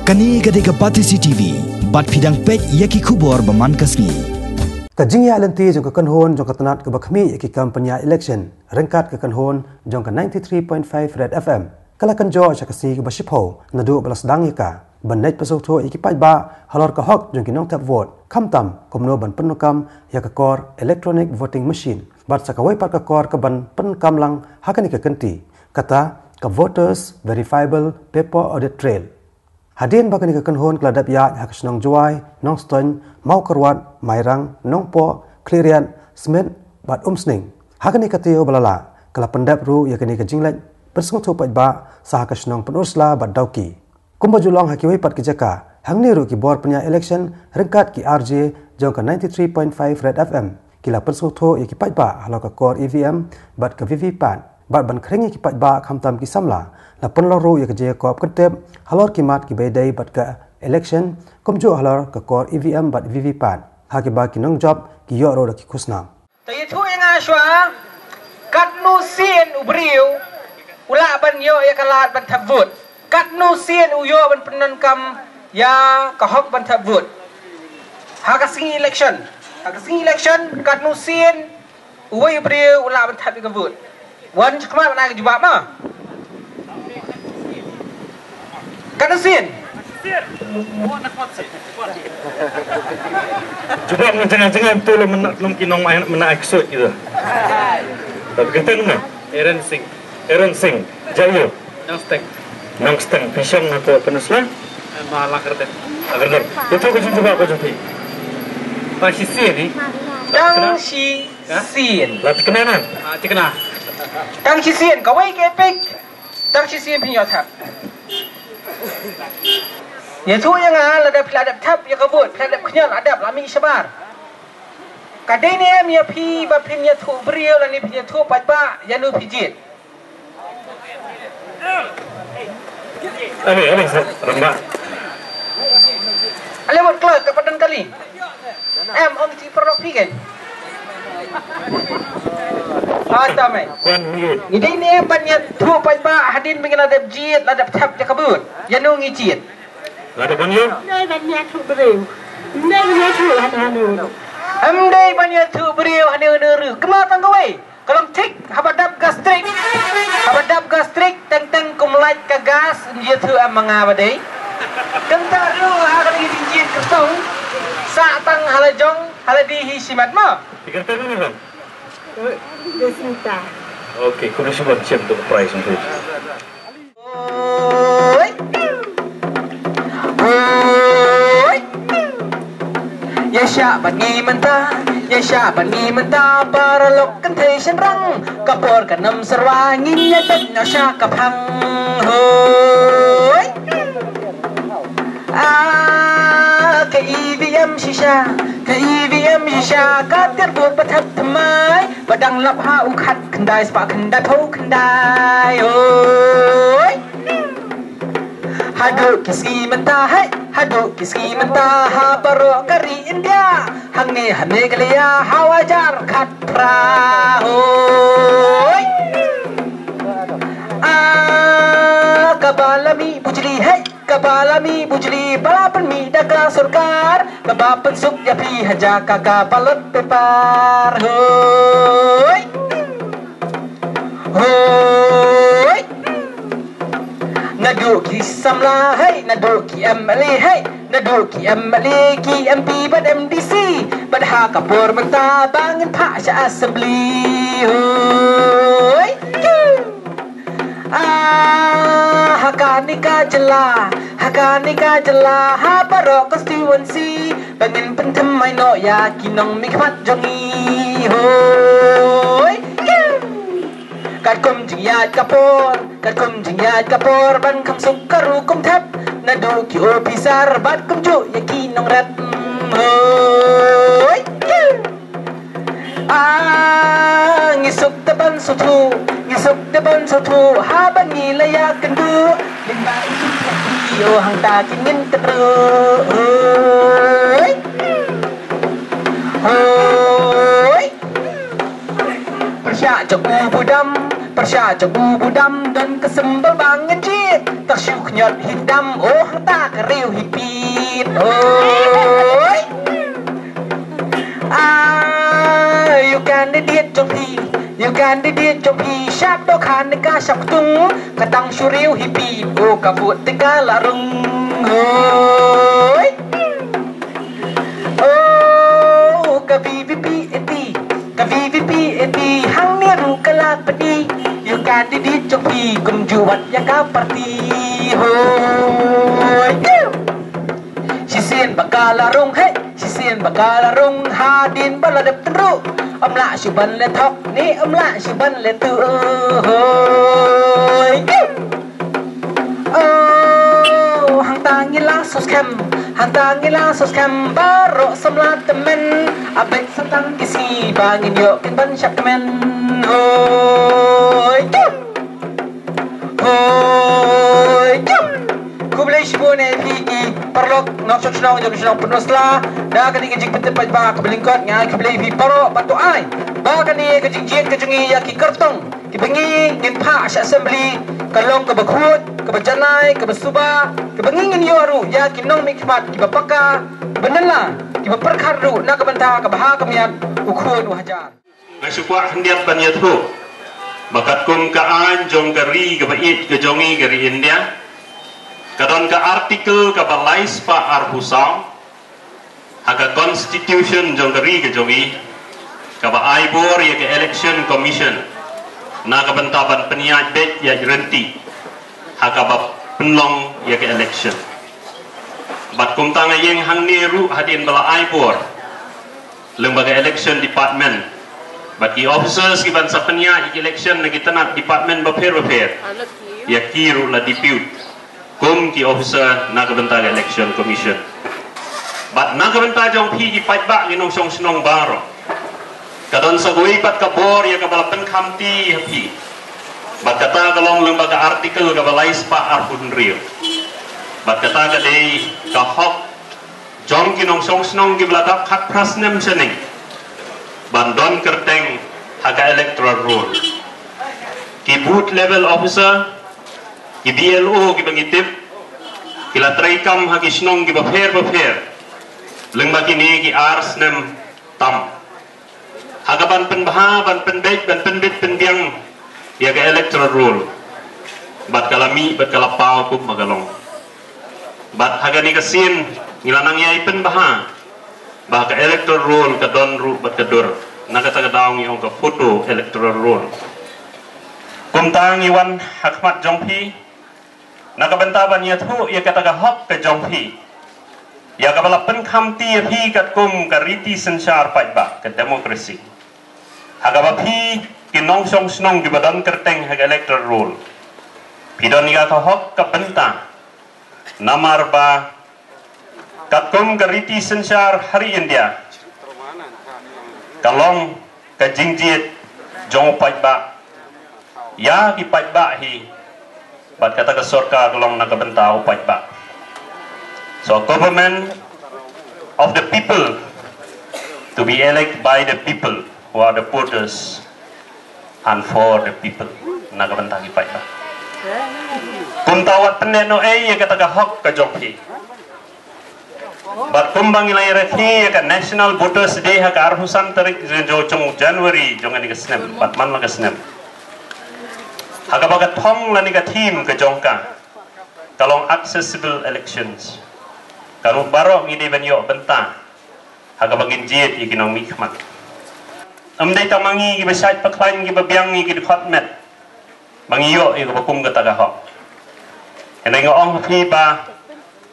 Kani gadega Pati CCTV, bat pidang pek yaki kubor baman kasni. Kajingya lenti jong kan hon jong katanat ke bakhmi yaki kampanya election rengkat ke kan hon jong 93.5 Red FM. Kala kan jo chakasi ke basipho nadu balas dang yaka bannet pasotho yaki pajba halor ka hok jong kinong tap vote kamtam komno ban penukam yaka kor electronic voting machine bat sakawai pat ka kor ka ban penkam lang hakani ka kenti kata ka voters verifiable paper audit trail. Hadin bagani ka kanhon kladap ya hakasnong juai nong ston mau karwat mairang nong po klirian smen bat umsning hakani ka tio balala kala pendap ru yakani ka jinglat bersung thu pajba sa hakasnong penursla bat dauki kumba julong hakiwai pat kijaka hangni ru ki bor penya election rengkat ki RJ jong ka 93.5 Red FM kila bersung thu yaki pajba halo ka kor EVM bat ka VVPAT bat ban krengi ki pajba khamtam ki samla la penloro ya ke kop ketep halor kimat ki bedai bat ka election komjo halor ka kor EVM bat VVPAT ha ki ba ki nong job ki yo ro ki kusnam tai thu nga shwa kat nu sien ubriu ula ban yo ya kalat ban thavut kat nu sien u yo ban penon kam ya ka hok ban thavut ha ka sing election kat nu sien uwe ubriu ula ban thabi ka vut wan chakma na ka jawab ma Kanasin. Coba jangan tu lo kinong mana eksot gitu. Tapi kata nuna. Aaron Singh. Jauh. Nang steng. Pisang atau penuslah. Malah kerja. Agar itu kau coba kau coba. Masih sih ni. Dang si sien. Latih kenanan. Cikna. Dang si sien. Kau kepek. Dang si sien punya thap. Ya tu yang ada peladap tap ya kabut peladap kenyal adap lami sabar. Kadai ni am ya pi ba pin ya tu beriau la ni pin ya tu patba ya nu pijit. Abi rembak. Ale buat kelas kepadan kali. Om ci perok pi kan. Tamai. Ini ni banyak tu patba hadin bingin adap jit adap tap ya kabut. Ya nu ngijit. Ada banyak? Dai banyak tu beriau hanu. Kematan kau wei? Kalau tik habadap gastrik teng kumlait ke gas dia tu mengapa dei? Kentar lu akan dijin ketung. Sa tang halajong haladi hisimat ma. Dikata dulu kan? Desinta. Okey, kau dah siap untuk prize untuk itu. Yasha bani menta para lokan thei sen rang kapor kanam sarwangin ya tat nasha kapang hoi ka EVM shisha ka ter buat pathat thamai badang lap ha ukhat khandai spa khanda thau khandai hoi hadu kiski menta ha paro kari India hangne hame galiya hawajar khatra hoi kabalami bujli balapan mi daga sarkar kabapan suk ya pi haja kaka palat pepar hoi nadu ki samla hai nadu ki MLA hai nadu ki MLA ki MP bad MDC bad ha kapur menta bangin pak sya assembly hoi hakanika jela ha paro constituency bangin pentem mai no ya kinong mikmat jongi hoi Kat kum jingyat kapor ban kam sukaru kum thap nadu ki opisar bat kum ju yaki nong rat hoi ngisuk teban sutu ha ban ni laya kendu limba isu yo hang ta kingin teru hoi Persya jagu budam dan kesembel bangan jit tak syuk nyot hitam oh tak keriu hipit oi you can did trong thi you can did trong thi sắp đo khan ka sắp tung katang syuriu hipit oh kabut teka larung oi oh ka VVPAT hang ni ru kalak padi you can did trong thi kum juat ya ka parti hoi sisien bakalarung hey sisien bakalarung hadin baladap teru amla syuban le thok ni amla syuban le tu hoi oh hang tangila sos kem baro samlat temen abek satang kisi bangin yo ken ban syak temen hoi kublai shibone pigi parlok nok chochnong jom shnong penosla da kani ke jing pete pa kabelingkot ngai kublai pi paro patu ai ba kani ke jing jing ke jungi ya ki kartong ki bengi ngin pha sha assembly kalong ke bakhut ke bajanai ke basuba ke bengi ngin yoru ya ki nong mikmat ki bapaka benela ki baperkharu na ke banta ke baha ke miat ukhun wajar ngasukwa hendiat banyathu bakat kum ka an jong kari ke bait ke jongi kari India kadon ka artikel ka balais pa arhusang aga constitution jong kari ke jongi ka ba aibor ya ke election commission na ka bantaban peniaj bet ya renti aga ba penlong ya ke election bat kum tanga yeng hang ni ru hadin bala aibor lembaga election department bagi officers ki ban sa peniaj election na gitanat department ba pher ya kiru la dispute kum ki officer nagabanta election commission bat nagabanta jong phi ki patba ginong song snong baro kadon sa gui pat ka bor ya ka balapen khamti hapi bat kata kalong lembaga artikel ka balais pa arpun rio bat kata ka dei ka hok jong ginong song snong ki bladak hak prasnem sening bandon kerteng haga electoral roll ki booth level officer ki BLO ki bangitip kila traikam hagi snong ki bapher lengba kini ki ars nem tam hagaban penbaha ban penbet ban penbit pendiang ya ke electoral roll bat kalami bat kalapau kum magalong bat hagani kasin ngilanang yai penbaha bah ke electoral roll ka don ru bat kadur nagata daong yung ka photo electoral roll kumtang iwan hakmat jongpi nakabantaban ya thu ya kataga hok ke jongpi ya kabala pen khamti phi kat kum kariti sensar paitba ke demokrasi hagaba phi kinong song snong di badan kerteng hag electoral roll pidon ya ka hok ka benta namar ba kat kum kariti sensar hari India kalong ka jingjiet jong paitba ya ki paitba hi bat kata ke sorka kalong nakabenta paitba so government of the people to be elected by the people who are the voters and for the people nakabenta ki paitba kum tawat peneno ya kata ke hok ka jokhi bat kumbang ilai rethi ka national voters day ha ka arhusan tarik jo chung January jong ani ka snem bat man la ka snem haga baga thong lani ka team ka jongka kalong accessible elections karu baro ngide banyo benta haga bagin jiet ikinong mikmat amdai tamangi ki besait paklan ki babyang ki khotmet mangiyo i ka bakum ka taga hok enai ngong phi ba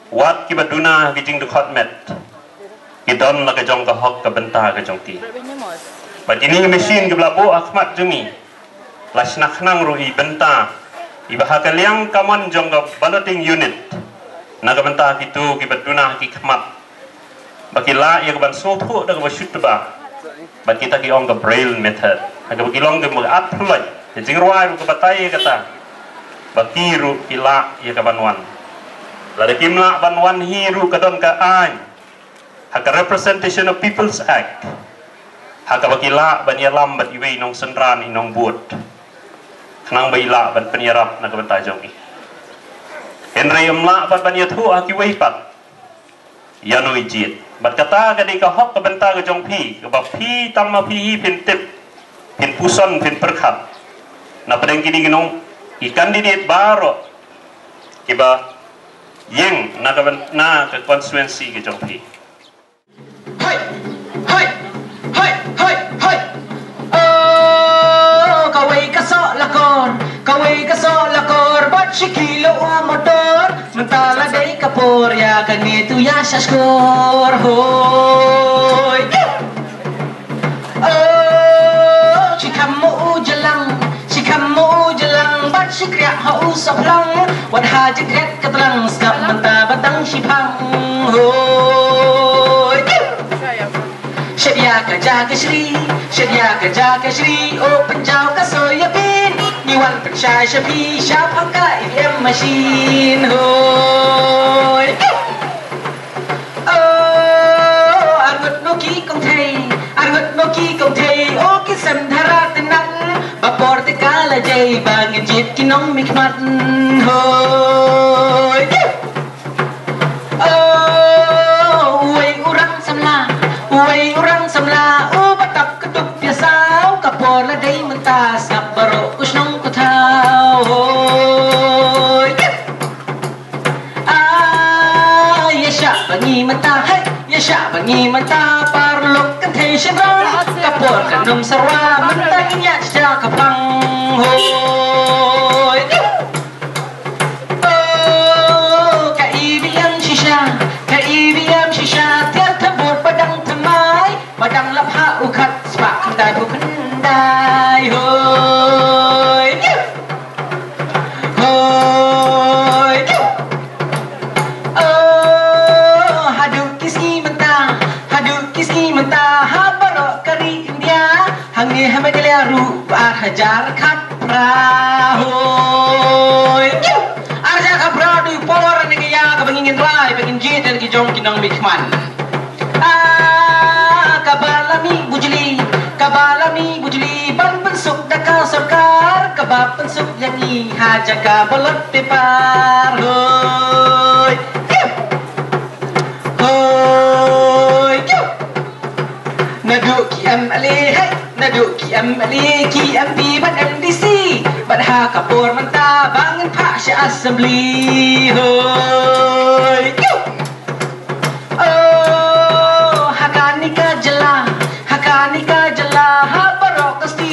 wat ki baduna ki jing du khotmet ki don la ka jong ka hok ka benta ka jongti ba ini machine ki blabo akhmat jumi lasnak nang ruhi benta ibahaka liang kaman jongga balloting unit naga benta kitu ki baduna ki khmat bakila ya ban sotho daga basut ba bat kita ki ong braille method aga bakilong ge mag athlai jingruai ru batai kata bakiru ila ya ka banwan la kimla banwan hiru kadon ka an haka representation of people's act haka bakila ban yalam bat iwe nong senran inong buat nang baila ban penyerap nak bentajong ni Henry umla pat ban yathu akiwai pat yanoi jit bat kata ka di ka hok ka benta ka jong phi ka ba phi tam ma phi hi phin tip phin puson phin perkhat na padang kini ginong i candidate baro kiba yeng na ka constituency ka jong phi hai hai hai hai hai oh kawai ka so lakor bat shikilo motor mentala dai kapor ya kani tu ya shashkor hoy oh shikamu jalang bat shikria hau saplang wat haji kret katlang skap menta batang shipang hoy Syariah kerja ke Shri oh penjau ka soya bin niwan pensyai syafi syapang ka EVM machine hoy oh argut noki kong thei oh kisam dhara tenan bapor te kala jay bangin jit kinong mikmat hoy oh way urang samla batak ketuk biasau kapor la day mentas kaparo kusnong kutau hoy yasha bangi mata parlok kan thei shibra kapor kanum sarwa mentang ya cha kapang hoy ka EVM shisha tiap tabur padang lapha ukat spak kandai pu kandai hoy hadu kiski menta habaro kari India hangi hamadele ru bar hajar khat pra hoy arja kabra du por ni ya ka bangin rai bangin jit ki jong kinang mikman kabalami bujli ban pensuk daka sarkar kabab pensuk yangi hajaga balot pepar hoy nadu ki MLA ban MDC ban ha kapor manta bangin pak sya assembly hoy hakanika jala habarok kasti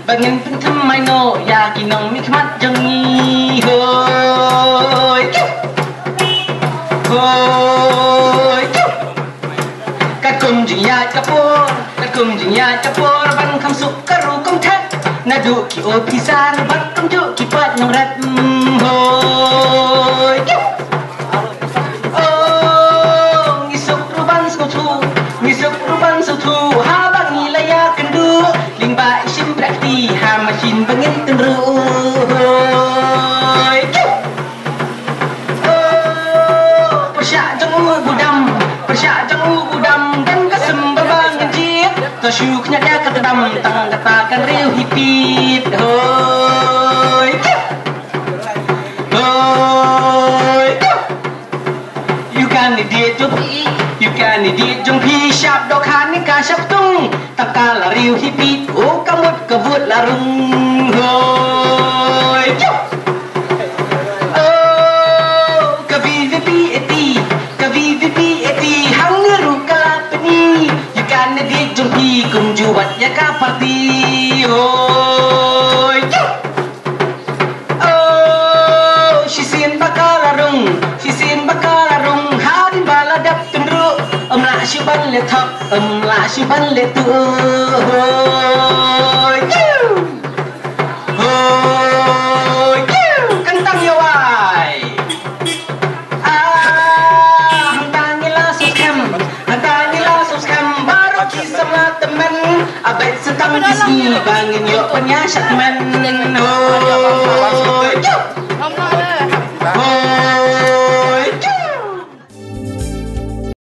bangin pintam maino ya ginong mikmat jangi hoy kakum jingya kapor ban kam sukaru kum that nadu ki opisar bat kum ju ki pat nong rat hoy ngisuk ruban sutu habang nilaya kendu lingba isim prakti ha machin bangin tenru persyak jang budam dan kasem babang jit kasyuknya dia ketedam tang katakan riu hipit hoy you can idiot jong pi sharp dok hani ka sharp tung takala riu hipit o kamut kavut larung hoy ka VVP eti hangiru kalapani you can idiot jong pi kum juwat ya ka parti hoy shisin bakalarung hadin baladap tundru shiban le thap shiban le tu kantang yo ai hantangila suskem baru kisah temen abai setang kisi bangin yo penyasat men